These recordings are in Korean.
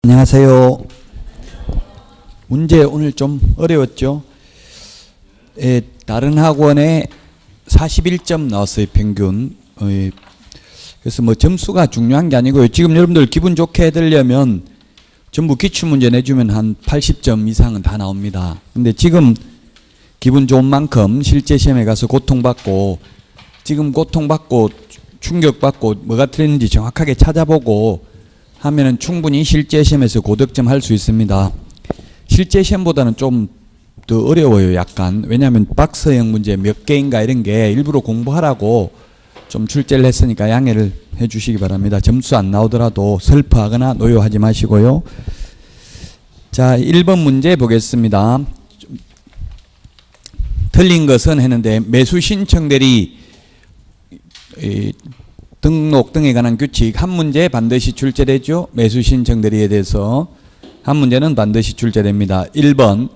안녕하세요. 문제 오늘 좀 어려웠죠? 다른 학원에 41점 나왔어요, 평균. 그래서 뭐 점수가 중요한 게 아니고요. 지금 여러분들 기분 좋게 해드리려면 전부 기출문제 내주면 한 80점 이상은 다 나옵니다. 근데 지금 기분 좋은 만큼 실제 시험에 가서 고통받고, 지금 고통받고 충격받고 뭐가 틀렸는지 정확하게 찾아보고 하면은 충분히 실제 시험에서 고득점 할 수 있습니다. 실제 시험보다는 좀 더 어려워요, 약간. 왜냐하면 박스형 문제 몇 개인가 이런 게 일부러 공부하라고 좀 출제를 했으니까 양해를 해 주시기 바랍니다. 점수 안 나오더라도 슬퍼하거나 노여하지 마시고요. 자, 1번 문제 보겠습니다. 틀린 것은 했는데 매수 신청 대리 등록 등에 관한 규칙 한 문제 반드시 출제되죠. 매수 신청 대리에 대해서 한 문제는 반드시 출제됩니다. 1번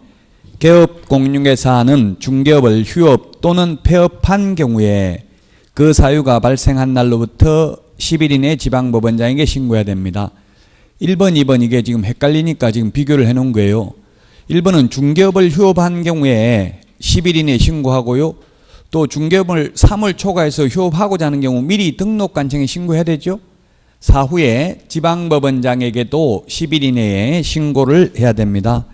개업 공인중개사는 중개업을 휴업 또는 폐업한 경우에 그 사유가 발생한 날로부터 10일 이내 지방법원장에게 신고해야 됩니다. 1번, 2번 이게 지금 헷갈리니까 지금 비교를 해 놓은 거예요. 1번은 중개업을 휴업한 경우에 10일 이내 신고하고요. 또 중개업을 3월 초과해서 휴업하고자 하는 경우 미리 등록관청에 신고해야 되죠. 사후에 지방법원장에게도 10일 이내에 신고를 해야 됩니다.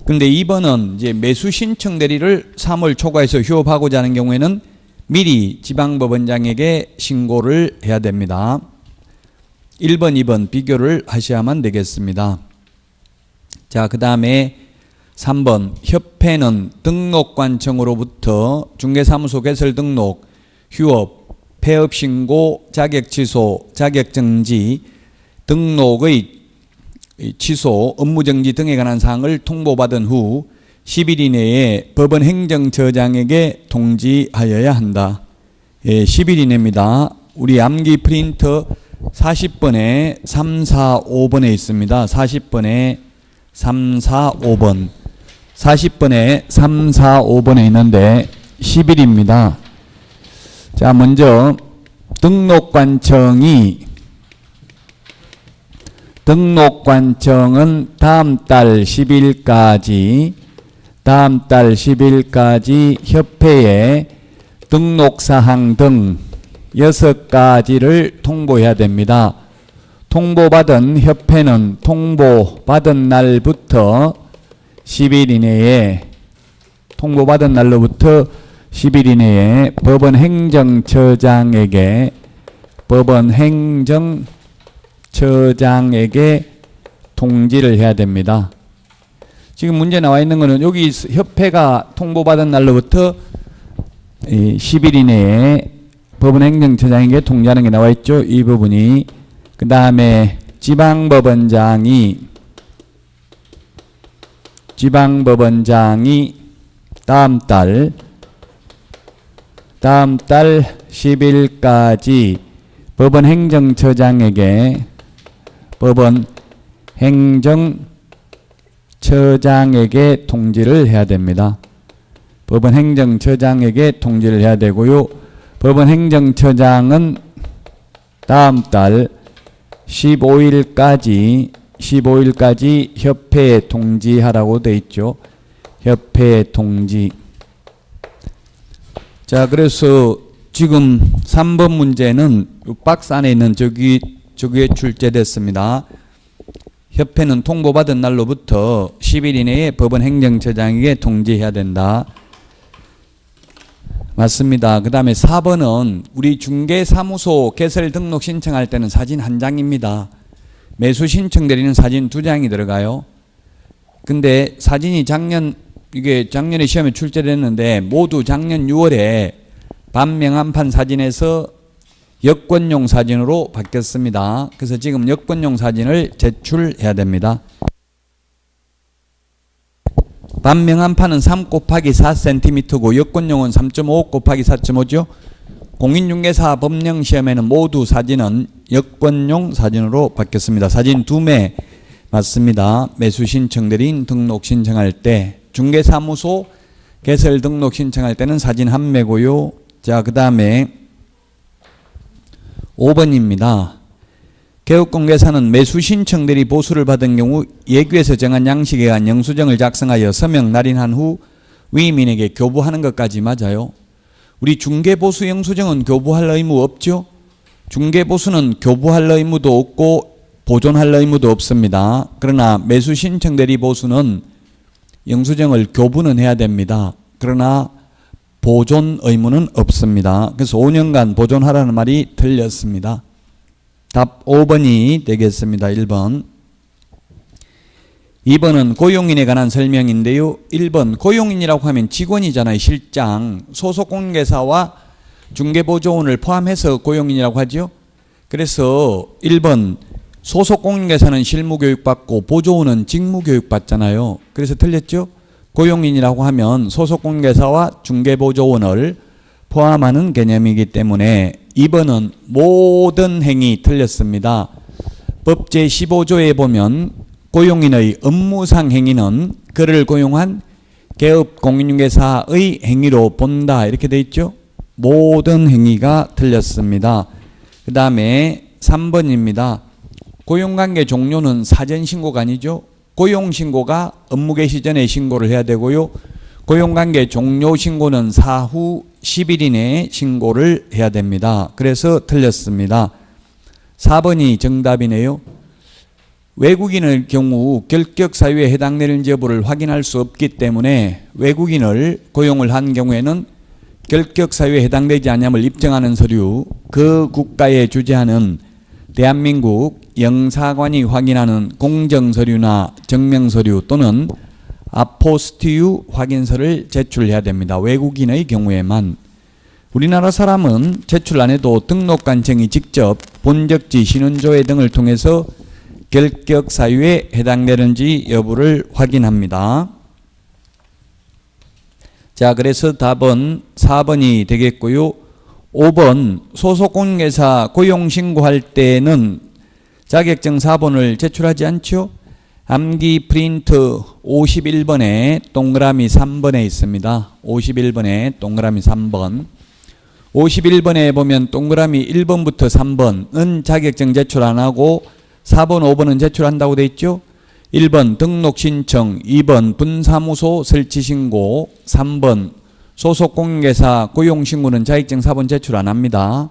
근데 2번은 이제 매수 신청 대리를 3월 초과해서 휴업하고자 하는 경우에는 미리 지방법원장에게 신고를 해야 됩니다. 1번, 2번 비교를 하셔야만 되겠습니다. 자, 그 다음에 3번 협회는 등록관청으로부터 중개사무소 개설 등록, 휴업, 폐업 신고, 자격 취소, 자격 정지, 등록의 취소, 업무 정지 등에 관한 사항을 통보받은 후 10일 이내에 법원 행정처장에게 통지하여야 한다. 10일 이내입니다. 우리 암기 프린터 40번에 3, 4, 5번에 있습니다. 40번에 3, 4, 5번. 40번에 3, 4, 5번에 있는데 10일입니다. 자, 먼저 등록관청은 다음 달 10일까지 협회에 등록사항 등 6가지를 통보해야 됩니다. 통보받은 협회는 통보받은 날부터 10일 이내에 통보받은 날로부터 10일 이내에 법원 행정처장에게 통지를 해야 됩니다. 지금 문제 나와 있는 거는 여기 협회가 통보받은 날로부터 10일 이내에 법원 행정처장에게 통지하는 게 나와 있죠. 이 부분이. 그 다음에 지방법원장이 다음 달 10일까지 법원 행정처장에게 통지를 해야 됩니다. 법원 행정처장에게 통지를 해야 되고요. 법원 행정처장은 다음 달 15일까지 협회에 통지하라고 돼 있죠. 협회에 통지. 자, 그래서 지금 3번 문제는 박스 안에 있는 저기에 출제됐습니다. 협회는 통보받은 날로부터 10일 이내에 법원 행정처장에게 통지해야 된다. 맞습니다. 그 다음에 4번은 우리 중개사무소 개설 등록 신청할 때는 사진 한 장입니다. 매수 신청 대리는 사진 2장이 들어가요. 근데 사진이 작년에 시험에 출제됐는데 모두 작년 6월에 반명한판 사진에서 여권용 사진으로 바뀌었습니다. 그래서 지금 여권용 사진을 제출해야 됩니다. 반명한판은 3 곱하기 4cm고 여권용은 3.5 곱하기 4.5죠. 공인중개사 법령시험에는 모두 사진은 여권용 사진으로 바뀌었습니다. 사진 2매 맞습니다. 매수 신청 대리인 등록 신청할 때, 중개사무소 개설 등록 신청할 때는 사진 1매고요. 자, 그 다음에 5번입니다. 개업공개사는 매수 신청들이 보수를 받은 경우 예규에서 정한 양식에 의한 영수증을 작성하여 서명 날인한 후 위임인에게 교부하는 것까지 맞아요. 우리 중개보수 영수증은 교부할 의무 없죠? 중개보수는 교부할 의무도 없고 보존할 의무도 없습니다. 그러나 매수 신청 대리 보수는 영수증을 교부는 해야 됩니다. 그러나 보존 의무는 없습니다. 그래서 5년간 보존하라는 말이 틀렸습니다. 답 5번이 되겠습니다. 1번. 2번은 고용인에 관한 설명인데요. 1번 고용인이라고 하면 직원이잖아요. 실장. 소속공개사와 중개보조원을 포함해서 고용인이라고 하죠. 그래서 1번 소속공개사는 실무교육받고 보조원은 직무교육받잖아요. 그래서 틀렸죠. 고용인이라고 하면 소속공개사와 중개보조원을 포함하는 개념이기 때문에 2번은 모든 행위 틀렸습니다. 법 제15조에 보면 고용인의 업무상 행위는 그를 고용한 개업공인중개사의 행위로 본다 이렇게 돼 있죠. 모든 행위가 틀렸습니다. 그 다음에 3번입니다. 고용관계 종료는 사전신고가 아니죠. 고용신고가 업무 개시 전에 신고를 해야 되고요. 고용관계 종료 신고는 사후 10일 이내에 신고를 해야 됩니다. 그래서 틀렸습니다. 4번이 정답이네요. 외국인의 경우 결격 사유에 해당되는지 여부를 확인할 수 없기 때문에 외국인을 고용을 한 경우에는 결격 사유에 해당되지 않음을 입증하는 서류, 그 국가에 주재하는 대한민국 영사관이 확인하는 공정서류나 증명서류 또는 아포스티유 확인서를 제출해야 됩니다. 외국인의 경우에만. 우리나라 사람은 제출 안 해도 등록관청이 직접 본적지, 신원조회 등을 통해서 결격 사유에 해당되는지 여부를 확인합니다. 자, 그래서 답은 4번이 되겠고요. 5번 소속공개사 고용신고할 때는 자격증 4번을 제출하지 않죠. 암기 프린트 51번에 동그라미 3번에 있습니다. 51번에 동그라미 3번. 51번에 보면 동그라미 1번부터 3번은 자격증 제출 안 하고 4번, 5번은 제출한다고 돼 있죠. 1번 등록신청, 2번 분사무소 설치신고, 3번 소속공개사 고용신고는 자격증 4번 제출 안 합니다.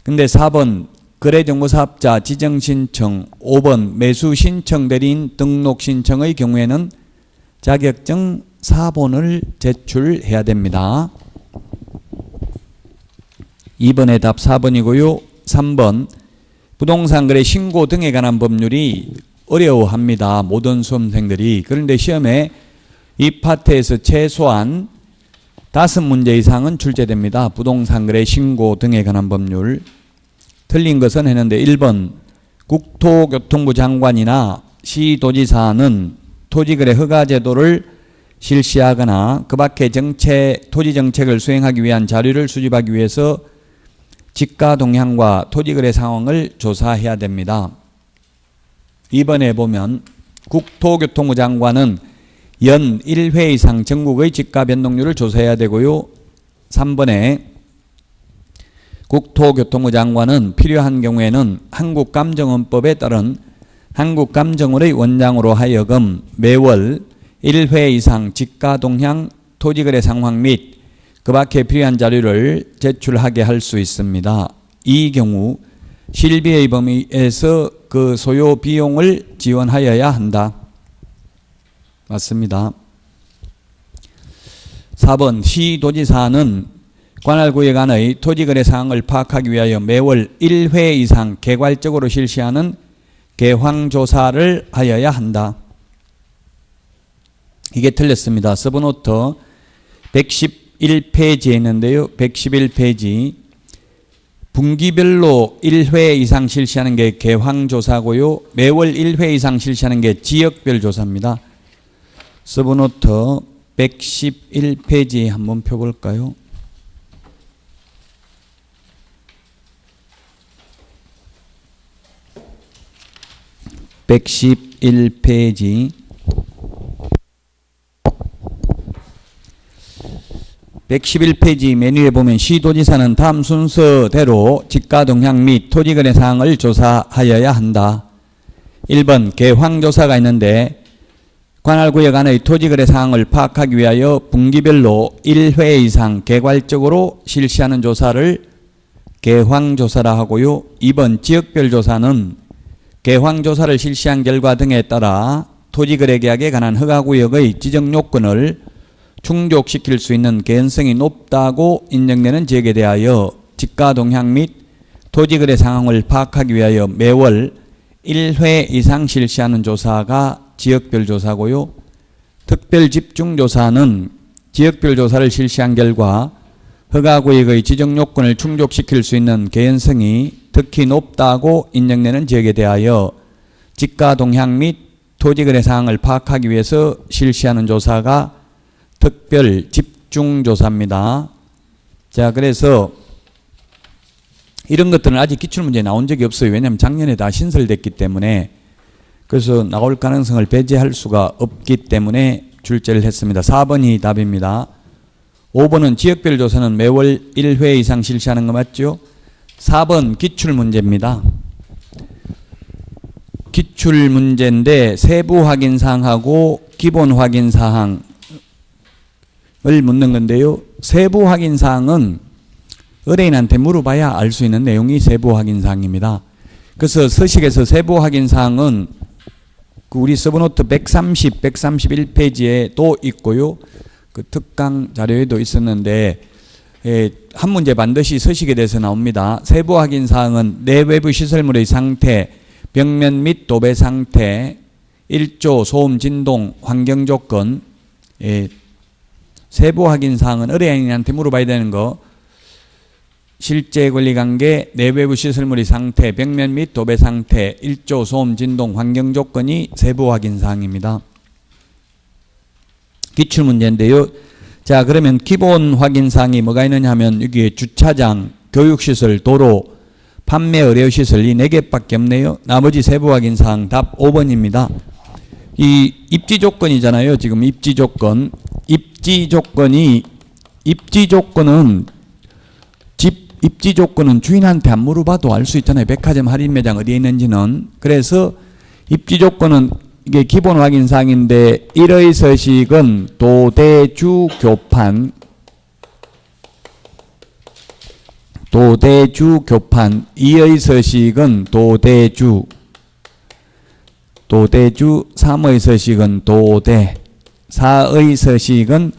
근데 4번 거래정보사업자 지정신청, 5번 매수신청 대리인 등록신청의 경우에는 자격증 4번을 제출해야 됩니다. 2번의 답 4번이고요. 3번 부동산 거래 신고 등에 관한 법률이 어려워합니다. 모든 수험생들이. 그런데 시험에 이 파트에서 최소한 5문제 이상은 출제됩니다. 부동산 거래 신고 등에 관한 법률. 틀린 것은 했는데 1번 국토교통부 장관이나 시도지사는 토지거래 허가제도를 실시하거나 그 밖의 토지정책을 수행하기 위한 자료를 수집하기 위해서 지가 동향과 토지거래 상황을 조사해야 됩니다. 2번에 보면 국토교통부 장관은 연 1회 이상 전국의 지가 변동률을 조사해야 되고요. 3번에 국토교통부 장관은 필요한 경우에는 한국감정원법에 따른 한국감정원의 원장으로 하여금 매월 1회 이상 지가 동향 토지거래 상황 및 그 밖에 필요한 자료를 제출하게 할 수 있습니다. 이 경우 실비의 범위에서 그 소요 비용을 지원하여야 한다. 맞습니다. 4번 시도지사는 관할구역 안의 토지거래 사항을 파악하기 위하여 매월 1회 이상 개괄적으로 실시하는 개황조사를 하여야 한다. 이게 틀렸습니다. 서브노트 111페이지에 있는데요. 111페이지 분기별로 1회 이상 실시하는 게 개황조사고요. 매월 1회 이상 실시하는 게 지역별 조사입니다. 서브노트 111페이지 한번 펴볼까요? (111페이지) 111페이지 메뉴에 보면 시도지사는 다음 순서대로 지가동향 및 토지거래 사항을 조사하여야 한다. 1번 개황조사가 있는데 관할구역 안의 토지거래 사항을 파악하기 위하여 분기별로 1회 이상 개괄적으로 실시하는 조사를 개황조사라 하고요. 2번 지역별 조사는 개황조사를 실시한 결과 등에 따라 토지거래계약에 관한 허가구역의 지정 요건을 충족시킬 수 있는 개연성이 높다고 인정되는 지역에 대하여 지가동향 및 토지거래 상황을 파악하기 위하여 매월 1회 이상 실시하는 조사가 지역별 조사고요. 특별집중조사는 지역별 조사를 실시한 결과 허가구역의 지정 요건을 충족시킬 수 있는 개연성이 특히 높다고 인정되는 지역에 대하여 지가동향 및 토지거래 사항을 파악하기 위해서 실시하는 조사가 특별집중조사입니다. 자, 그래서 이런 것들은 아직 기출문제에 나온 적이 없어요. 왜냐하면 작년에 다 신설됐기 때문에. 그래서 나올 가능성을 배제할 수가 없기 때문에 출제를 했습니다. 4번이 답입니다. 5번은 지역별 조사는 매월 1회 이상 실시하는 거 맞죠? 4번 기출문제입니다. 기출문제인데 세부 확인사항하고 기본 확인사항을 묻는 건데요. 세부 확인사항은 의뢰인한테 물어봐야 알 수 있는 내용이 세부 확인사항입니다. 그래서 서식에서 세부 확인사항은 우리 서브노트 130, 131페이지에 또 있고요. 그 특강 자료에도 있었는데 한 문제 반드시 서식에 대해서 나옵니다. 세부 확인사항은 내외부 시설물의 상태, 벽면 및 도배 상태, 일조, 소음, 진동, 환경 조건, 세부 확인사항은 의뢰인한테 물어봐야 되는 거, 실제 권리관계, 내외부 시설물의 상태, 벽면 및 도배 상태, 일조, 소음, 진동, 환경 조건이 세부 확인사항입니다. 기출문제인데요. 자, 그러면 기본 확인사항이 뭐가 있느냐 하면 여기에 주차장, 교육시설, 도로, 판매 의료시설 이 4개밖에 없네요. 나머지 세부 확인사항 답 5번입니다. 이 입지조건이잖아요. 지금 입지조건. 입지조건은 주인한테 안 물어봐도 알 수 있잖아요. 백화점 할인 매장 어디에 있는지는. 그래서 입지조건은 이게 기본 확인사항인데 1의 서식은 도대주 교판, 2의 서식은 도대주, 3의 서식은 도대, 4의 서식은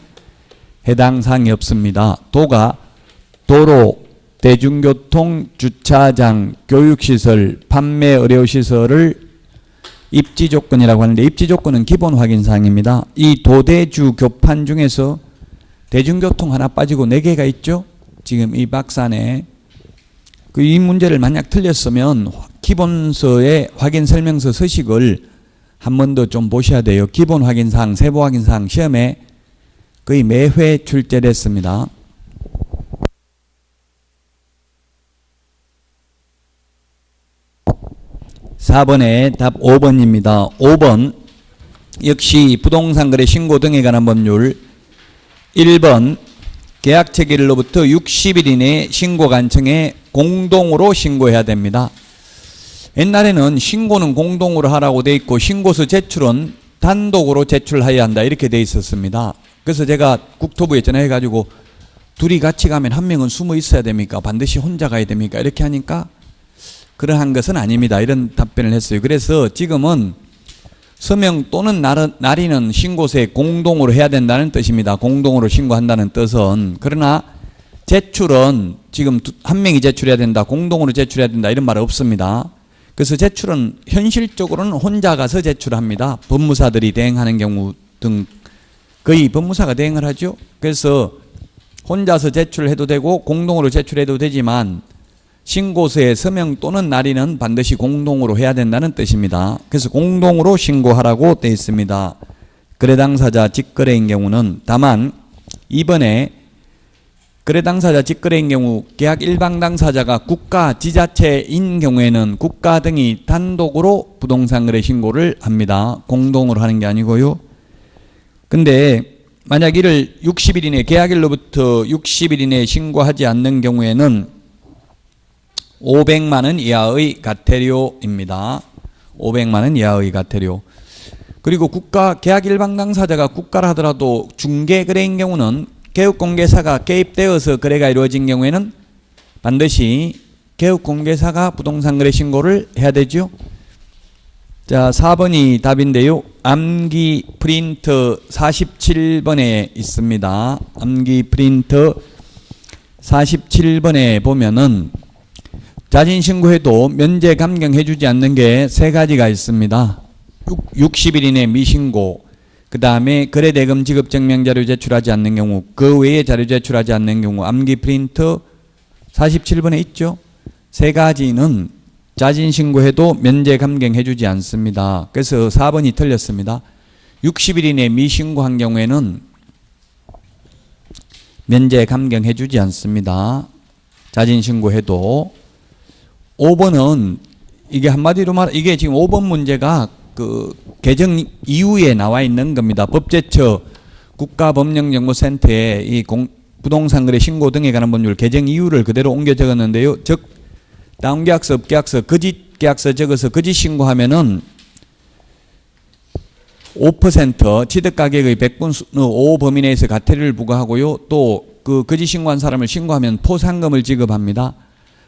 해당 사항이 없습니다. 도가 도로, 대중교통, 주차장, 교육시설, 판매 의료시설을 입지조건이라고 하는데 입지조건은 기본 확인사항입니다. 이 도대주 교판 중에서 대중교통 하나 빠지고 4개가 있죠. 지금 이 박스안에. 이 문제를 만약 틀렸으면 기본서의 확인설명서 서식을 한 번 더 좀 보셔야 돼요. 기본 확인사항, 세부 확인사항 시험에 거의 매회 출제됐습니다. (4번에) 답 5번입니다. 5번 역시 부동산 거래 신고 등에 관한 법률. 1번 계약 체결일로부터 60일 이내에 신고 간청에 공동으로 신고해야 됩니다. 옛날에는 신고는 공동으로 하라고 돼 있고 신고서 제출은 단독으로 제출해야 한다 이렇게 돼 있었습니다. 그래서 제가 국토부에 전화해가지고 둘이 같이 가면 한 명은 숨어 있어야 됩니까? 반드시 혼자 가야 됩니까? 이렇게 하니까 그러한 것은 아닙니다. 이런 답변을 했어요. 그래서 지금은 서명 또는 날인은 신고서에 공동으로 해야 된다는 뜻입니다. 공동으로 신고한다는 뜻은. 그러나 제출은 지금 한 명이 제출해야 된다, 공동으로 제출해야 된다 이런 말 없습니다. 그래서 제출은 현실적으로는 혼자 가서 제출합니다. 법무사들이 대행하는 경우 등 거의 법무사가 대행을 하죠. 그래서 혼자서 제출해도 되고 공동으로 제출해도 되지만 신고서에 서명 또는 날인은 반드시 공동으로 해야 된다는 뜻입니다. 그래서 공동으로 신고하라고 되어 있습니다. 거래 당사자 직거래인 경우는. 다만 이번에 거래 당사자 직거래인 경우 계약 일방 당사자가 국가, 지자체인 경우에는 국가 등이 단독으로 부동산 거래 신고를 합니다. 공동으로 하는 게 아니고요. 근데 만약 이를 60일 이내 계약일로부터 60일 이내에 신고하지 않는 경우에는 500만 원 이하의 과태료입니다. 500만 원 이하의 과태료. 그리고 계약 일방 당사자가 국가라 하더라도 중개거래인 경우는 개업공개사가 개입되어서 거래가 이루어진 경우에는 반드시 개업공개사가 부동산거래 신고를 해야 되죠. 자, 4번이 답인데요. 암기 프린터 47번에 있습니다. 암기 프린터 47번에 보면은 자진신고해도 면제 감경해주지 않는 게 세 가지가 있습니다. 60일 이내 미신고, 그 다음에 거래대금 지급증명 자료 제출하지 않는 경우, 그 외에 자료 제출하지 않는 경우, 암기 프린터 47번에 있죠. 세 가지는 자진신고해도 면제 감경해주지 않습니다. 그래서 4번이 틀렸습니다. 60일 이내 미신고한 경우에는 면제 감경해주지 않습니다. 자진신고해도. 5번은 이게 한마디로 이게 지금 5번 문제가 그 개정 이후에 나와 있는 겁니다. 법제처 국가법령정보센터에 이 부동산거래 신고 등에 관한 법률 개정 이유를 그대로 옮겨 적었는데요. 즉 다운계약서, 업계약서, 거짓계약서 적어서 거짓 신고하면은 5% 취득가격의 100분의 5 범위 내에서 과태료를 부과하고요. 또 그 거짓 신고한 사람을 신고하면 포상금을 지급합니다.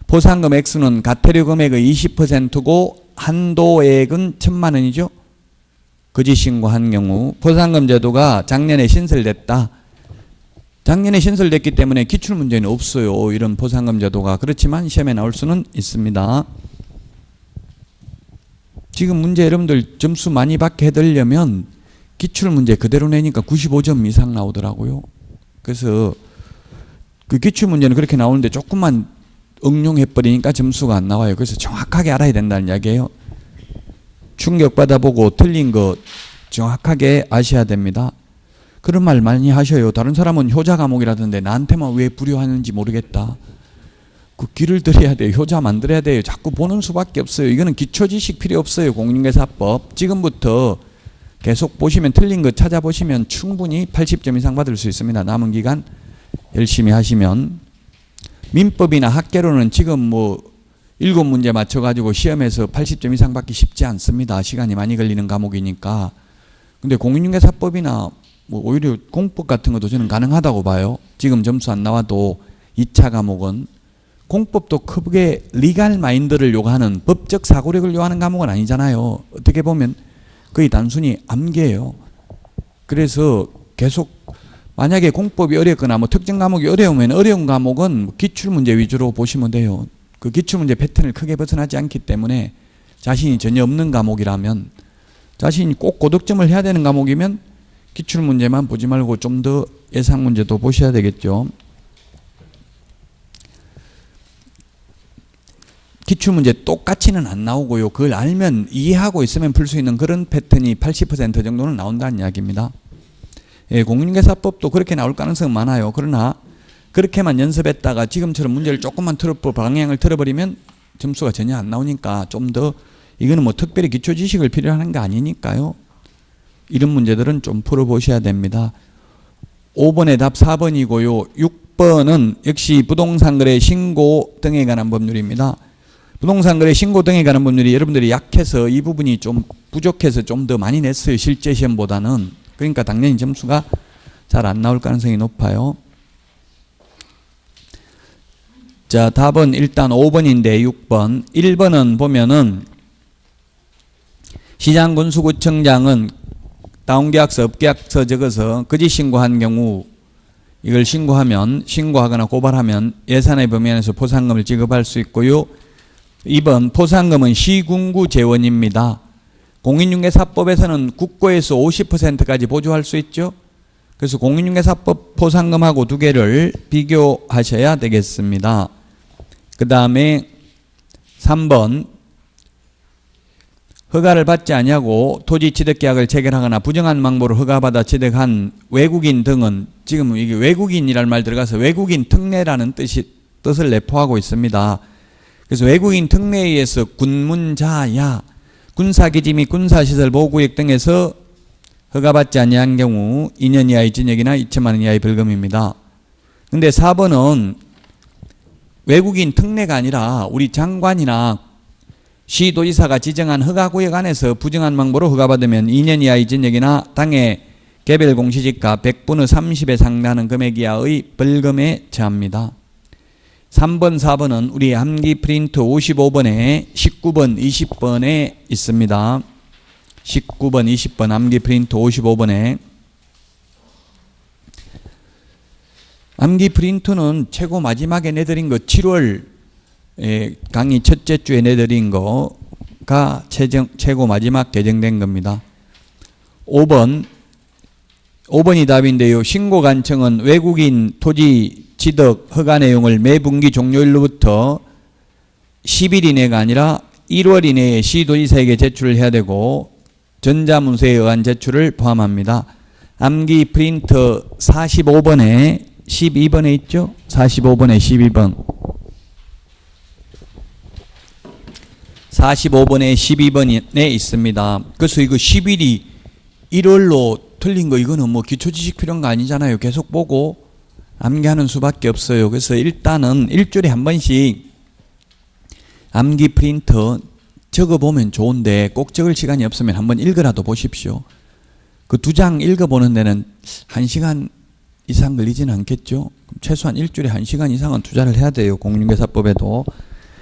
포상금 액수는 과태료 금액의 20%고 한도액은 1,000만 원이죠. 거짓 신고한 경우. 포상금 제도가 작년에 신설됐다. 작년에 신설됐기 때문에 기출문제는 없어요. 이런 포상금 제도가. 그렇지만 시험에 나올 수는 있습니다. 지금 문제 여러분들 점수 많이 받게 해드리려면 기출문제 그대로 내니까 95점 이상 나오더라고요. 그래서 그 기출문제는 그렇게 나오는데 조금만 응용해버리니까 점수가 안 나와요. 그래서 정확하게 알아야 된다는 이야기예요. 충격받아보고 틀린 거 정확하게 아셔야 됩니다. 그런 말 많이 하셔요. 다른 사람은 효자 과목이라던데 나한테만 왜 불효하는지 모르겠다. 그 길을 들여야 돼요. 효자 만들어야 돼요. 자꾸 보는 수밖에 없어요. 이거는 기초지식 필요 없어요. 공인중개사법. 지금부터 계속 보시면 틀린 거 찾아보시면 충분히 80점 이상 받을 수 있습니다. 남은 기간 열심히 하시면. 민법이나 학계로는 지금 뭐 7문제 맞춰가지고 시험에서 80점 이상 받기 쉽지 않습니다. 시간이 많이 걸리는 과목이니까. 근데 공인중개사법이나 뭐 오히려 공법 같은 것도 저는 가능하다고 봐요. 지금 점수 안 나와도 2차 과목은. 공법도 크게 리갈 마인드를 요구하는 법적 사고력을 요구하는 과목은 아니잖아요. 어떻게 보면 거의 단순히 암기예요. 그래서 계속 만약에 공법이 어렵거나 뭐 특정 과목이 어려우면 어려운 과목은 기출문제 위주로 보시면 돼요. 그 기출문제 패턴을 크게 벗어나지 않기 때문에 자신이 전혀 없는 과목이라면, 자신이 꼭 고득점을 해야 되는 과목이면 기출문제만 보지 말고 좀 더 예상문제도 보셔야 되겠죠. 기출문제 똑같이는 안 나오고요. 그걸 알면 이해하고 있으면 풀 수 있는 그런 패턴이 80% 정도는 나온다는 이야기입니다. 예, 공인중개사법도 그렇게 나올 가능성은 많아요. 그러나 그렇게만 연습했다가 지금처럼 문제를 조금만 방향을 틀어버리면 점수가 전혀 안 나오니까 좀 더, 이거는 뭐 특별히 기초지식을 필요로 하는 게 아니니까요. 이런 문제들은 좀 풀어보셔야 됩니다. 5번의 답 4번이고요. 6번은 역시 부동산거래 신고 등에 관한 법률입니다. 부동산거래 신고 등에 관한 법률이 여러분들이 약해서 이 부분이 좀 부족해서 좀 더 많이 냈어요. 실제 시험보다는. 그러니까 당연히 점수가 잘 안 나올 가능성이 높아요. 자, 답은 일단 5번인데 6번. 1번은 보면은 시장군수구청장은 다운계약서, 업계약서 적어서 거짓 신고한 경우 이걸 신고하거나 고발하면 예산의 범위 안에서 포상금을 지급할 수 있고요. 2번 포상금은 시군구 재원입니다. 공인중개사법에서는 국고에서 50%까지 보조할 수 있죠. 그래서 공인중개사법 포상금하고 두 개를 비교하셔야 되겠습니다. 그 다음에 3번 허가를 받지 아니하고 토지 취득계약을 체결하거나 부정한 망보로 허가받아 취득한 외국인 등은, 지금 이게 외국인이라는 말 들어가서 외국인 특례라는 뜻을 내포하고 있습니다. 그래서 외국인 특례에 의해서 군문자야, 군사기지 및 군사시설 보호구역 등에서 허가받지 아니한 경우 2년 이하의 징역이나 2천만 원 이하의 벌금입니다. 근데 4번은 외국인 특례가 아니라 우리 장관이나 시도지사가 지정한 허가구역 안에서 부정한 방법으로 허가받으면 2년 이하의 징역이나 당해 개별 공시지가 100분의 30에 상당하는 금액 이하의 벌금에 처합니다. 3번, 4번은 우리 암기 프린트 55번에 19번, 20번에 있습니다. 19번, 20번 암기 프린트 55번에 암기 프린트는 최고 마지막에 내드린 거 7월 강의 첫째 주에 내드린 거가 최고 마지막 개정된 겁니다. 5번이 답인데요. 신고관청은 외국인 토지 취득 허가 내용을 매 분기 종료일로부터 10일 이내가 아니라 1월 이내에 시도지사에게 제출을 해야 되고 전자문서에 의한 제출을 포함합니다. 암기 프린트 45번에 12번에 있죠? 45번에 12번. 45번에 12번에 있습니다. 그래서 이거 10일이 1월로 틀린 거 이거는 뭐 기초지식 필요한 거 아니잖아요. 계속 보고 암기하는 수밖에 없어요. 그래서 일단은 일주일에 한 번씩 암기 프린트 적어보면 좋은데 꼭 적을 시간이 없으면 한번 읽으라도 보십시오. 그 2장 읽어보는 데는 1시간 이상 걸리지는 않겠죠. 최소한 일주일에 1시간 이상은 투자를 해야 돼요. 공인중개사법에도.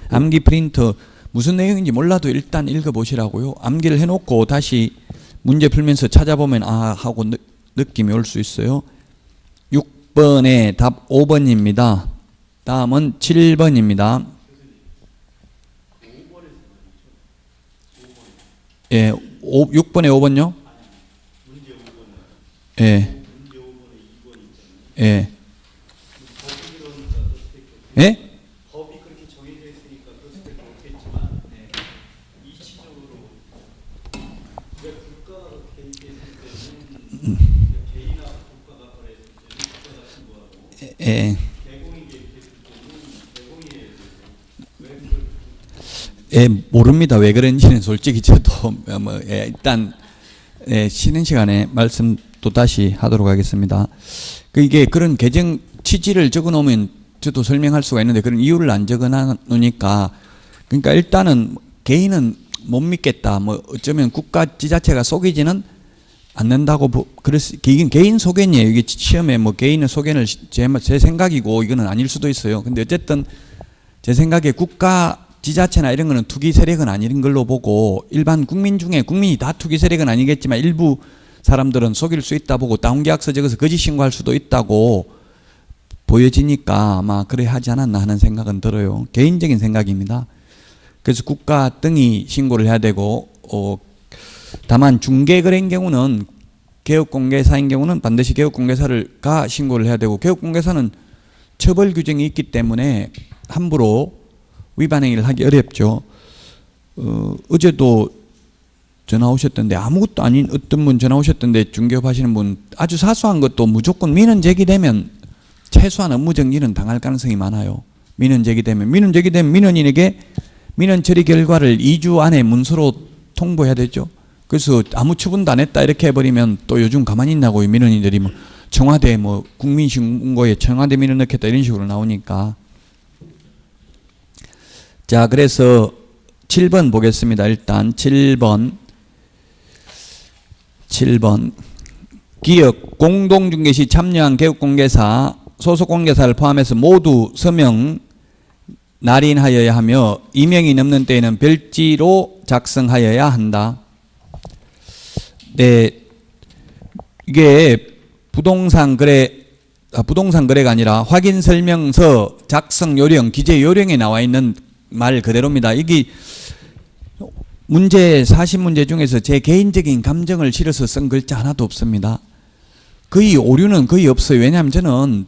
암기 프린트 무슨 내용인지 몰라도 일단 읽어보시라고요. 암기를 해놓고 다시 문제 풀면서 찾아보면 아 하고 느낌이 올 수 있어요. 6번에 답 5번입니다. 다음은 7번입니다. 예, 6번에 5번요? 예. 예. 예? 법이 그렇게 정해져 있으니까 그럴 수밖에 없겠지만 이치적으로 왜 국가가 개입했을 때는 개인하고 국가가 거래했을 때는 국가가 신고하고 예. 대공이 개입했을 때는 대공이 해야 되고 왜 그걸 예, 모릅니다. 왜 그런지는 솔직히 저도 뭐 일단 쉬는 시간에 말씀 또 다시 하도록 하겠습니다. 이게 그런 개정 취지를 적어 놓으면 저도 설명할 수가 있는데 그런 이유를 안 적어 놓으니까 그러니까 일단은 개인은 못 믿겠다. 뭐 어쩌면 국가 지자체가 속이지는 않는다고 이건 개인 소견이에요. 이게 시험에 뭐 개인의 소견을 제 생각이고 이거는 아닐 수도 있어요. 근데 어쨌든 제 생각에 국가 지자체나 이런 거는 투기 세력은 아닌 걸로 보고 일반 국민 중에 국민이 다 투기 세력은 아니겠지만 일부 사람들은 속일 수 있다 보고 다운계약서 적어서 거짓 신고할 수도 있다고 보여지니까 아마 그래 하지 않았나 하는 생각은 들어요. 개인적인 생각입니다. 그래서 국가 등이 신고를 해야 되고 다만 중개거래인 경우는 개업공개사인 경우는 반드시 개업공개사가 신고를 해야 되고 개업공개사는 처벌 규정이 있기 때문에 함부로 위반 행위를 하기 어렵죠. 어제도 전화 오셨던데 아무것도 아닌 어떤 분 전화 오셨던데 중개업 하시는 분 아주 사소한 것도 무조건 민원 제기되면 최소한 업무 정지는 당할 가능성이 많아요. 민원 제기되면 민원인에게 민원 처리 결과를 2주 안에 문서로 통보해야 되죠. 그래서 아무 처분도 안 했다 이렇게 해버리면 또 요즘 가만히 있나고요. 민원인들이 뭐 청와대 뭐 국민신고에 청와대 민원 넣겠다 이런 식으로 나오니까. 자, 그래서 7번 보겠습니다. 일단 7번 기업 공동중개 시 참여한 개업공개사 소속공개사를 포함해서 모두 서명 날인하여야 하며 2명이 넘는 때에는 별지로 작성하여야 한다. 네, 이게 부동산 거래가 아니라 확인 설명서 작성 요령 기재 요령에 나와 있는 말 그대로입니다. 이게 문제 40문제 중에서 제 개인적인 감정을 실어서 쓴 글자 하나도 없습니다. 거의 오류는 거의 없어요. 왜냐하면 저는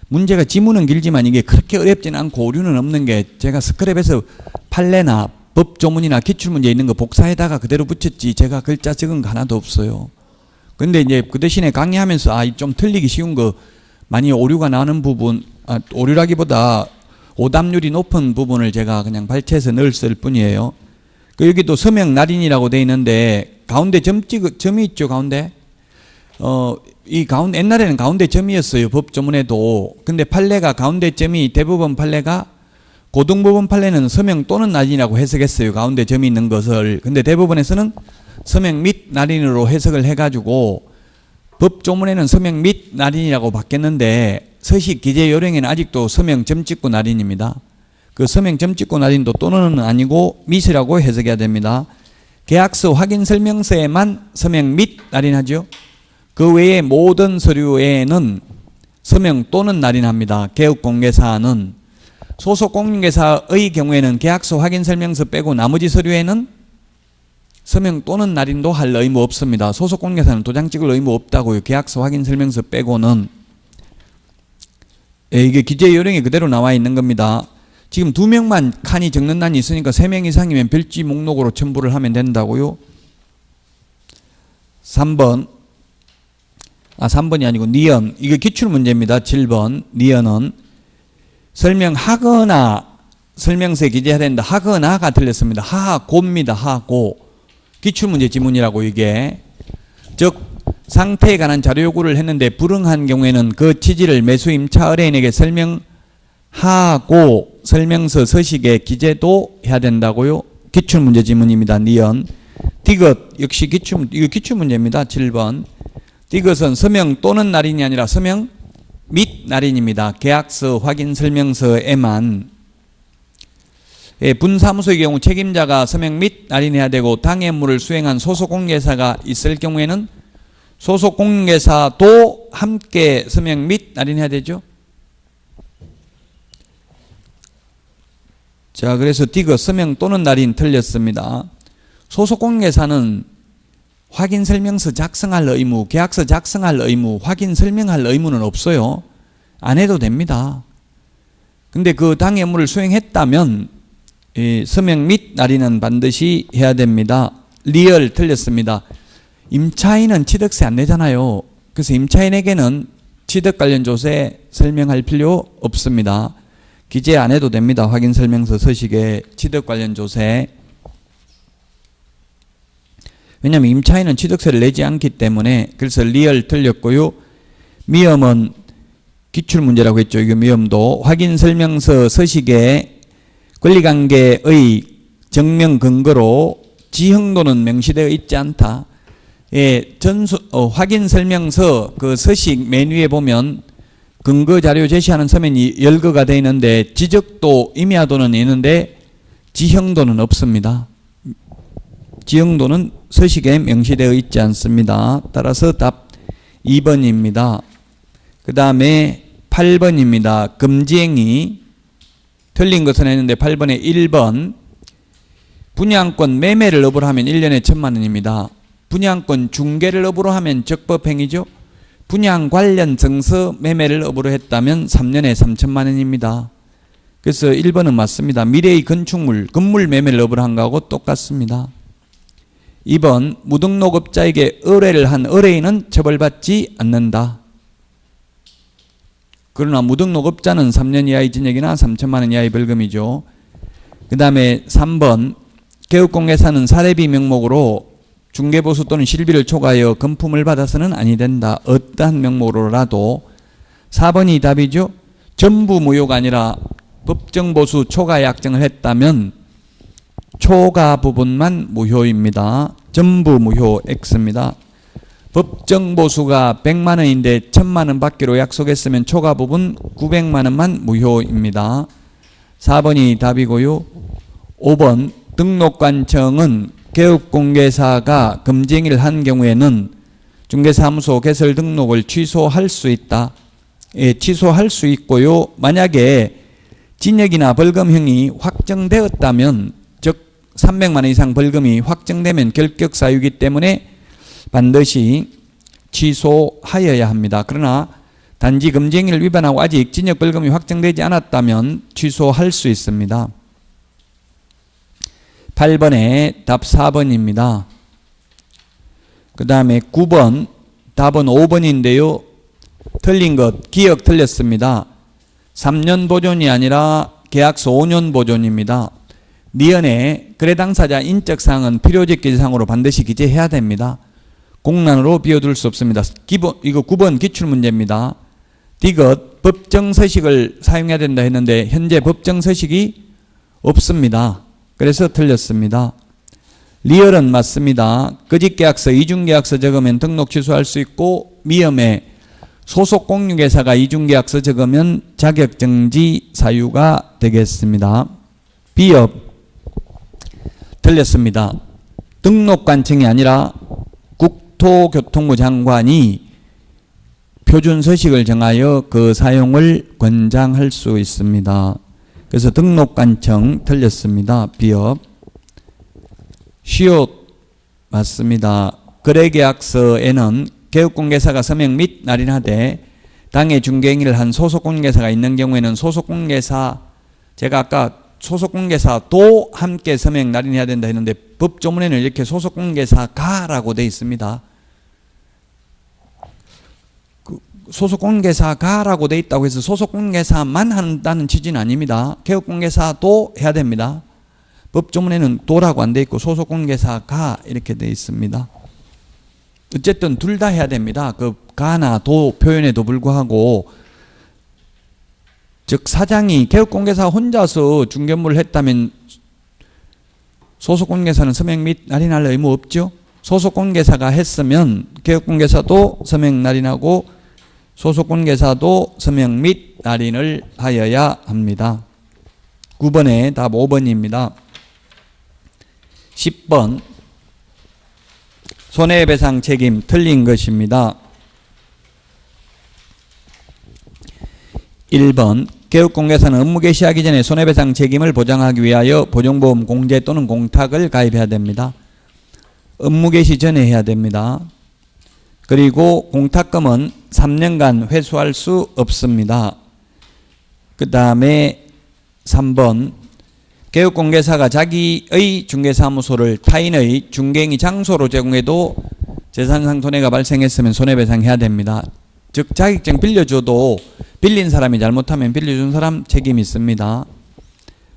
문제가 지문은 길지만 이게 그렇게 어렵지는 않고 오류는 없는 게 제가 스크랩에서 판례나 법조문이나 기출문제 있는 거 복사에다가 그대로 붙였지 제가 글자 적은 거 하나도 없어요. 근데 이제 그 대신에 강의하면서 좀 틀리기 쉬운 거 많이 오류가 나는 부분 오류라기보다 오답률이 높은 부분을 제가 그냥 발췌해서 넣었을 뿐이에요. 여기도 서명 날인이라고 되어 있는데 가운데 점이 있죠. 가운데 이 가운데, 옛날에는 가운데 점이었어요. 법조문에도. 근데 판례가 가운데 점이 대부분 판례가 고등법원 판례는 서명 또는 날인이라고 해석했어요. 가운데 점이 있는 것을. 근데 대부분에서는 서명 및 날인으로 해석을 해가지고 법조문에는 서명 및 날인이라고 바뀌었는데 서식 기재 요령에는 아직도 서명 점 찍고 날인입니다. 그 서명 점 찍고 날인도 또는 아니고 밋이라고 해석해야 됩니다. 계약서 확인 설명서에만 서명 및 날인하죠. 그 외에 모든 서류에는 서명 또는 날인합니다. 개업공개사는 소속 공인중개사의 경우에는 계약서 확인 설명서 빼고 나머지 서류에는 서명 또는 날인도 할 의무 없습니다. 소속 공인중개사는 도장 찍을 의무 없다고요. 계약서 확인 설명서 빼고는. 이게 기재 요령이 그대로 나와 있는 겁니다. 지금 2명만 칸이 적는 난이 있으니까 3명 이상이면 별지 목록으로 첨부를 하면 된다고요. 3번이 아니고 니은. 이거 기출문제입니다. 7번 니은은 설명하거나 설명서에 기재해야 된다. 하거나가 틀렸습니다. 하고입니다. 하고. 기출문제 지문이라고 이게. 즉 상태에 관한 자료 요구를 했는데 불응한 경우에는 그 취지를 매수 임차 의뢰인에게 설명하고 설명서 서식에 기재도 해야 된다고요. 기출문제 지문입니다. 니은. 디귿 역시 이거 기출문제입니다. 7번. 디귿은 서명 또는 날인이 아니라 서명 및 날인입니다. 계약서 확인 설명서에만. 분사무소의 경우 책임자가 서명 및 날인해야 되고 당해 업무를 수행한 소속 공개사가 있을 경우에는 소속 공개사도 함께 서명 및 날인해야 되죠. 자, 그래서 디귿 서명 또는 날인 틀렸습니다. 소속 공개사는 확인 설명서 작성할 의무, 계약서 작성할 의무, 확인 설명할 의무는 없어요. 안 해도 됩니다. 근데 그 당해 업무를 수행했다면 서명 및 날인은 반드시 해야 됩니다. 리얼 틀렸습니다. 임차인은 취득세 안 내잖아요. 그래서 임차인에게는 취득 관련 조세 설명할 필요 없습니다. 기재 안 해도 됩니다. 확인 설명서 서식에 취득 관련 조세. 왜냐하면 임차인은 취득세를 내지 않기 때문에. 그래서 리얼 틀렸고요. 미음은 기출문제라고 했죠. 이거 미음도 확인 설명서 서식에 권리관계의 증명 근거로 지형도는 명시되어 있지 않다. 확인 설명서 그 서식 맨 위에 보면 근거 자료 제시하는 서면이 열거가 되어 있는데 지적도 임야도는 있는데 지형도는 없습니다. 지형도는 서식에 명시되어 있지 않습니다. 따라서 답 2번입니다. 그 다음에 8번입니다. 금지행위. 틀린 것은 했는데 8번에 1번. 분양권 매매를 업으로 하면 1년에 1,000만 원입니다. 분양권 중개를 업으로 하면 적법행위죠. 분양 관련 증서 매매를 업으로 했다면 3년에 3,000만 원입니다. 그래서 1번은 맞습니다. 미래의 건축물, 건물 매매를 업으로 한 거하고 똑같습니다. 2번 무등록업자에게 의뢰를 한 의뢰인은 처벌받지 않는다. 그러나 무등록업자는 3년 이하의 징역이나 3,000만 원 이하의 벌금이죠. 그 다음에 3번 개업공개사는 사례비 명목으로 중개보수 또는 실비를 초과하여 금품을 받아서는 아니 된다. 어떠한 명목으로라도. 4번이 답이죠. 전부 무효가 아니라 법정보수 초과 약정을 했다면 초과 부분만 무효입니다. 전부 무효 X입니다. 법정보수가 100만 원인데 1,000만 원 받기로 약속했으면 초과 부분 900만 원만 무효입니다. 4번이 답이고요. 5번 등록관청은 개업공개사가 금지행위를 한 경우에는 중개사무소 개설 등록을 취소할 수 있다. 취소할 수 있고요. 만약에 징역이나 벌금형이 확정되었다면, 즉 300만 원 이상 벌금이 확정되면 결격사유이기 때문에 반드시 취소하여야 합니다. 그러나 단지 금지행위를 위반하고 아직 징역 벌금이 확정되지 않았다면 취소할 수 있습니다. 8번에 답 4번입니다. 그 다음에 9번, 답은 5번인데요. 틀린 것, 기억 틀렸습니다. 3년 보존이 아니라 계약서 5년 보존입니다. 니은에 거래 당사자 인적사항은 필요적 기재사항으로 반드시 기재해야 됩니다. 공란으로 비워둘 수 없습니다. 이거 9번 기출문제입니다. 디귿 법정서식을 사용해야 된다 했는데 현재 법정서식이 없습니다. 그래서 틀렸습니다. 리얼은 맞습니다. 거짓계약서, 이중계약서 적으면 등록 취소할 수 있고 미음에 소속 공유계사가 이중계약서 적으면 자격정지 사유가 되겠습니다. 비업 틀렸습니다. 등록관청이 아니라 국토교통부 장관이 표준서식을 정하여 그 사용을 권장할 수 있습니다. 그래서 등록관청 틀렸습니다. 비업. 시옷 맞습니다. 거래계약서에는 개업공개사가 서명 및 날인하되 당해 중개행위를 한 소속공개사가 있는 경우에는 소속공개사, 제가 아까 소속공개사도 함께 서명 날인해야 된다 했는데 법조문에는 이렇게 소속공개사가라고 되어 있습니다. 소속공개사가라고 되어 있다고 해서 소속공개사만 한다는 취지는 아닙니다. 개업공개사도 해야 됩니다. 법조문에는 도라고 안 되어 있고 소속공개사가 이렇게 되어 있습니다. 어쨌든 둘 다 해야 됩니다. 그 가나 도 표현에도 불구하고, 즉 사장이 개업공개사 혼자서 중개업무를 했다면 소속공개사는 서명 및 날인할 의무 없죠. 소속공개사가 했으면 개업공개사도 서명 날인하고 소속공개사도 서명 및 날인을 하여야 합니다. 9번에 답 5번입니다. 10번 손해배상 책임 틀린 것입니다. 1번 개업공개사는 업무 개시하기 전에 손해배상 책임을 보장하기 위하여 보증보험 공제 또는 공탁을 가입해야 됩니다. 업무 개시 전에 해야 됩니다. 그리고 공탁금은 3년간 회수할 수 없습니다. 그 다음에 3번 개업공개사가 자기의 중개사무소를 타인의 중개행위 장소로 제공해도 재산상 손해가 발생했으면 손해배상해야 됩니다. 즉 자격증 빌려줘도 빌린 사람이 잘못하면 빌려준 사람 책임이 있습니다.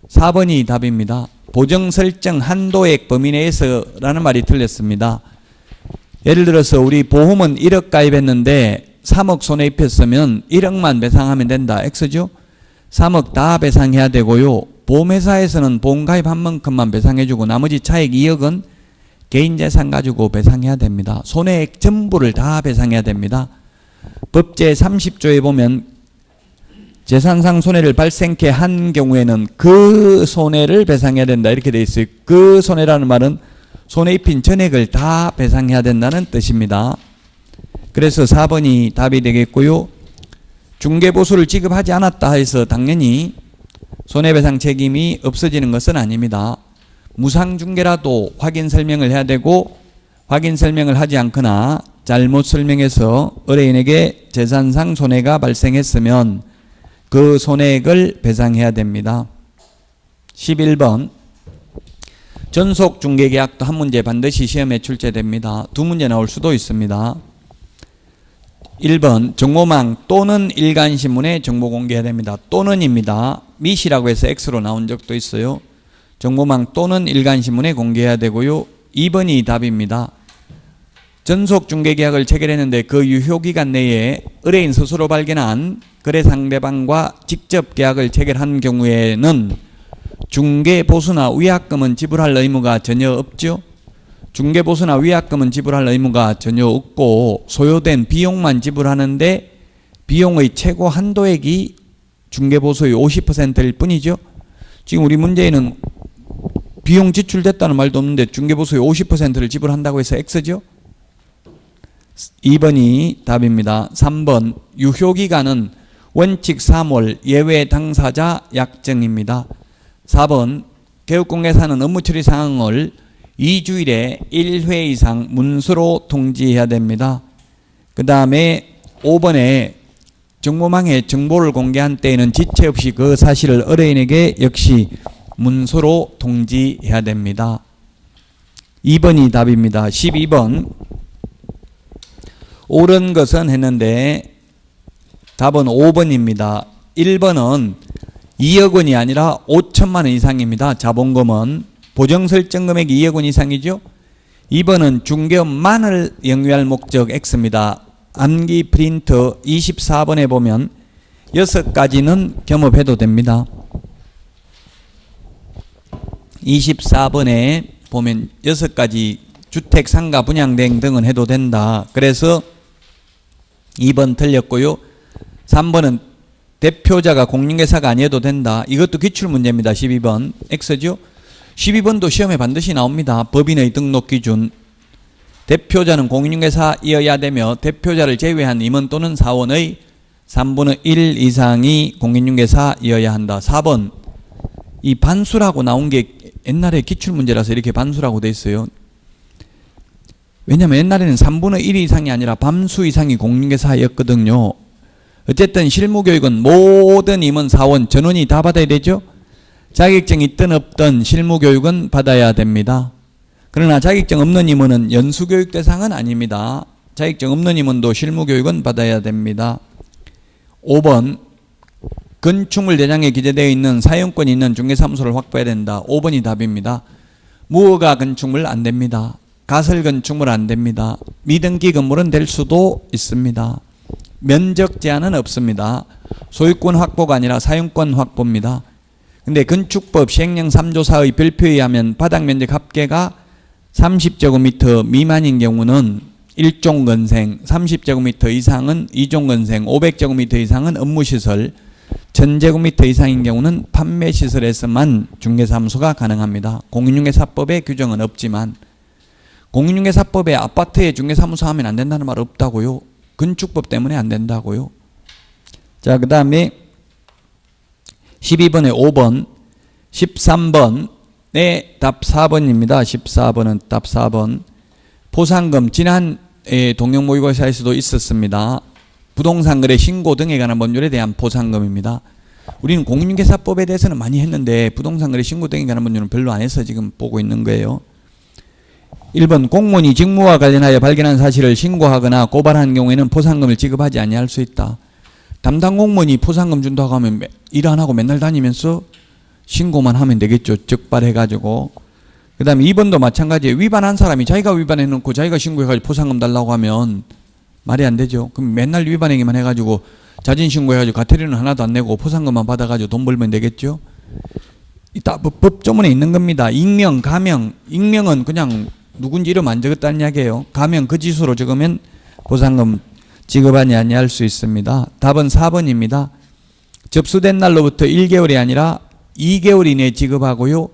4번이 답입니다. 보정 설정 한도액 범위 내에서 라는 말이 틀렸습니다. 예를 들어서 우리 보험은 1억 가입했는데 3억 손해 입혔으면 1억만 배상하면 된다. X죠? 3억 다 배상해야 되고요. 보험회사에서는 보험 가입한 만큼만 배상해주고 나머지 차액 2억은 개인재산 가지고 배상해야 됩니다. 손해액 전부를 다 배상해야 됩니다. 법제 30조에 보면 재산상 손해를 발생케 한 경우에는 그 손해를 배상해야 된다 이렇게 돼 있어요. 그 손해라는 말은 손해 입힌 전액을 다 배상해야 된다는 뜻입니다. 그래서 4번이 답이 되겠고요. 중개보수를 지급하지 않았다 해서 당연히 손해배상 책임이 없어지는 것은 아닙니다. 무상중개라도 확인 설명을 해야 되고 확인 설명을 하지 않거나 잘못 설명해서 의뢰인에게 재산상 손해가 발생했으면 그 손해액을 배상해야 됩니다. 11번 전속중개계약도 한 문제 반드시 시험에 출제됩니다. 두 문제 나올 수도 있습니다. 1번 정보망 또는 일간신문에 정보 공개해야 됩니다. 또는입니다. 미시라고 해서 X로 나온 적도 있어요. 정보망 또는 일간신문에 공개해야 되고요. 2번이 답입니다. 전속중개계약을 체결했는데 그 유효기간 내에 의뢰인 스스로 발견한 거래 상대방과 직접 계약을 체결한 경우에는 중개보수나 위약금은 지불할 의무가 전혀 없죠. 중개보수나 위약금은 지불할 의무가 전혀 없고 소요된 비용만 지불하는데 비용의 최고 한도액이 중개보수의 50%일 뿐이죠. 지금 우리 문제에는 비용 지출됐다는 말도 없는데 중개보수의 50%를 지불한다고 해서 X죠. 2번이 답입니다. 3번 유효기간은 원칙 3월 예외 당사자 약정입니다. 4번 개업공개사는 업무 처리 사항을 2주일에 1회 이상 문서로 통지해야 됩니다. 그 다음에 5번에 정보망에 정보를 공개한 때에는 지체 없이 그 사실을 의뢰인에게 역시 문서로 통지해야 됩니다. 2번이 답입니다. 12번 옳은 것은 했는데 답은 5번입니다. 1번은 2억 원이 아니라 5천만 원 이상입니다. 자본금은 보정설정금액이 2억 원 이상이죠. 2번은 중개업만을 영위할 목적 X입니다. 암기 프린터 24번에 보면 6가지는 겸업해도 됩니다. 24번에 보면 6가지 주택, 상가, 분양대행 등은 해도 된다. 그래서 2번 틀렸고요. 3번은 대표자가 공인중개사가 아니어도 된다. 이것도 기출문제입니다. 12번 X죠. 12번도 시험에 반드시 나옵니다. 법인의 등록 기준. 대표자는 공인중개사이어야 되며 대표자를 제외한 임원 또는 사원의 3분의 1 이상이 공인중개사이어야 한다. 4번 이 반수라고 나온 게 옛날에 기출문제라서 이렇게 반수라고 돼 있어요. 왜냐하면 옛날에는 3분의 1 이상이 아니라 밤수 이상이 공인중개사였거든요. 어쨌든 실무교육은 모든 임원, 사원, 전원이 다 받아야 되죠. 자격증이 있든 없든 실무교육은 받아야 됩니다. 그러나 자격증 없는 임원은 연수교육 대상은 아닙니다. 자격증 없는 임원도 실무교육은 받아야 됩니다. 5번 건축물 대장에 기재되어 있는 사용권이 있는 중개사무소를 확보해야 된다. 5번이 답입니다. 무허가 건축물 안 됩니다. 가설 건축물 안 됩니다. 미등기 건물은 될 수도 있습니다. 면적 제한은 없습니다. 소유권 확보가 아니라 사용권 확보입니다. 근데 건축법 시행령 3조사의 별표에 의하면 바닥 면적 합계가 30제곱미터 미만인 경우는 1종 건생, 30제곱미터 이상은 2종 건생, 500제곱미터 이상은 업무시설, 1000제곱미터 이상인 경우는 판매시설에서만 중개사무소가 가능합니다. 공인중개사법에 규정은 없지만 공인중개사법에 아파트에 중개사무소 하면 안 된다는 말 없다고요. 건축법 때문에 안 된다고요. 자, 그 다음에 12번에 5번, 13번의 답 4번입니다. 14번은 답 4번. 포상금, 지난 동영모의고사에서도 있었습니다. 부동산 거래 신고 등에 관한 법률에 대한 포상금입니다. 우리는 공인중개사법에 대해서는 많이 했는데 부동산 거래 신고 등에 관한 법률은 별로 안 해서 지금 보고 있는 거예요. 1번 공무원이 직무와 관련하여 발견한 사실을 신고하거나 고발한 경우에는 포상금을 지급하지 아니할 수 있다. 담당 공무원이 포상금 준다고 하면 일 안 하고 맨날 다니면서 신고만 하면 되겠죠. 적발해가지고. 그 다음에 2번도 마찬가지예요. 위반한 사람이 자기가 위반해놓고 자기가 신고해가지고 포상금 달라고 하면 말이 안 되죠. 그럼 맨날 위반 행위만 해가지고 자진 신고해가지고 과태료는 하나도 안 내고 포상금만 받아가지고 돈 벌면 되겠죠. 이따 법조문에 있는 겁니다. 익명, 가명. 익명은 그냥 누군지 이름 안 적었다는 이야기예요. 가명 그 지수로 적으면 포상금 지급하지 아니할 수 있습니다. 답은 4번입니다. 접수된 날로부터 1개월이 아니라 2개월 이내에 지급하고요.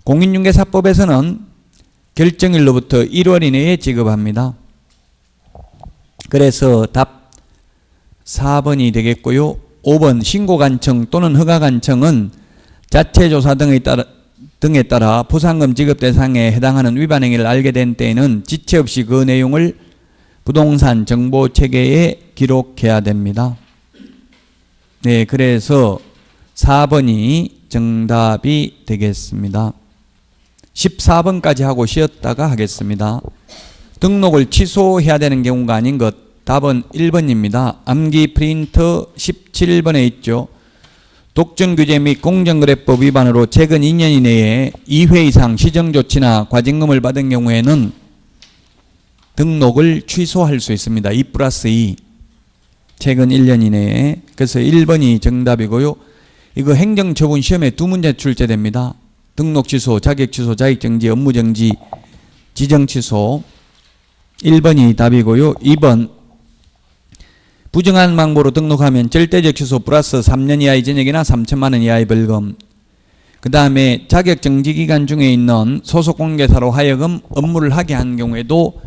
공인중개사법에서는 결정일로부터 1월 이내에 지급합니다. 그래서 답 4번이 되겠고요. 5번 신고관청 또는 허가관청은 자체조사 등에 따라 포상금 지급 대상에 해당하는 위반 행위를 알게 된 때에는 지체 없이 그 내용을 부동산 정보 체계에 기록해야 됩니다. 네, 그래서 4번이 정답이 되겠습니다. 14번까지 하고 쉬었다가 하겠습니다. 등록을 취소해야 되는 경우가 아닌 것. 답은 1번입니다. 암기 프린터 17번에 있죠. 독점규제 및 공정거래법 위반으로 최근 2년 이내에 2회 이상 시정조치나 과징금을 받은 경우에는 등록을 취소할 수 있습니다. 2+2 최근 1년 이내에. 그래서 1번이 정답이고요. 이거 행정처분 시험에 2문제 출제됩니다. 등록 취소, 자격 취소, 자격정지, 업무정지, 지정 취소. 1번이 답이고요. 2번 부정한 방법으로 등록하면 절대적 취소 플러스 3년 이하의 징역이나 3천만 원 이하의 벌금. 그 다음에 자격정지 기간 중에 있는 소속공개사로 하여금 업무를 하게 한 경우에도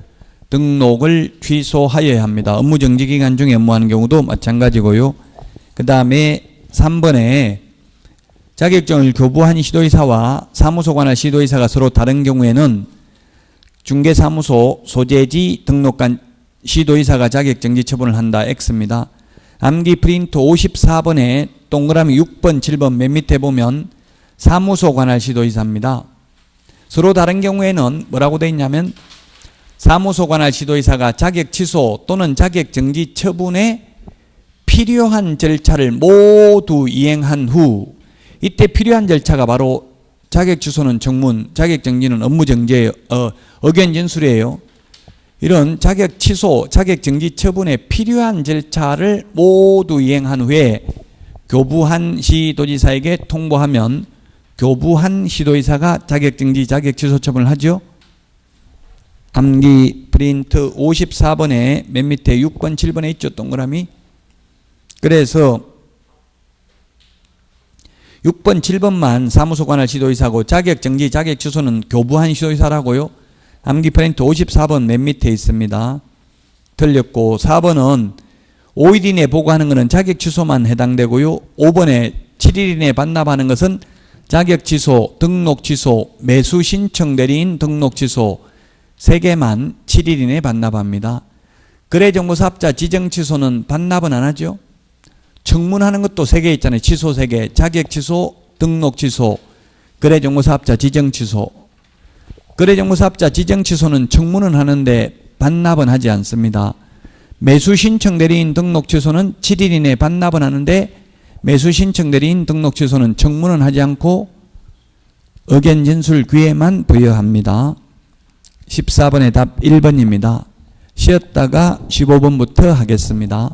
등록을 취소하여야 합니다. 업무정지 기간 중에 업무하는 경우도 마찬가지고요. 그 다음에 3번에 자격증을 교부한 시도의사와 사무소 관할 시도의사가 서로 다른 경우에는 중개사무소 소재지 등록한 시도의사가 자격정지 처분을 한다. X입니다. 암기 프린트 54번에 동그라미 6번, 7번 맨 밑에 보면 사무소 관할 시도의사입니다. 서로 다른 경우에는 뭐라고 되어 있냐면 사무소 관할 시도의사가 자격 취소 또는 자격 정지 처분에 필요한 절차를 모두 이행한 후, 이때 필요한 절차가 바로 자격 취소는 청문, 자격 정지는 업무 정지예요. 의견 진술이에요. 이런 자격 취소, 자격 정지 처분에 필요한 절차를 모두 이행한 후에 교부한 시도지사에게 통보하면 교부한 시도지사가 자격 정지, 자격 취소 처분을 하죠. 암기 프린트 54번에 맨 밑에 6번, 7번에 있죠, 동그라미. 그래서 6번, 7번만 사무소 관할 시도지사고 자격 정지, 자격 취소는 교부한 시도지사라고요. 암기 프린트 54번 맨 밑에 있습니다. 틀렸고 4번은 5일 이내 보고하는 것은 자격 취소만 해당되고요. 5번에 7일 이내 반납하는 것은 자격 취소, 등록 취소, 매수 신청 대리인 등록 취소 3개만 7일 이내 반납합니다. 거래정보사업자 지정 취소는 반납은 안 하죠. 청문하는 것도 3개 있잖아요. 취소 3개. 자격 취소, 등록 취소, 거래정보사업자 지정 취소. 거래정보사업자 지정 취소는 청문은 하는데 반납은 하지 않습니다. 매수신청 대리인 등록 취소는 7일 이내 반납은 하는데 매수신청 대리인 등록 취소는 청문은 하지 않고 의견 진술 기회만 부여합니다. 14번의 답 1번입니다. 쉬었다가 15번부터 하겠습니다.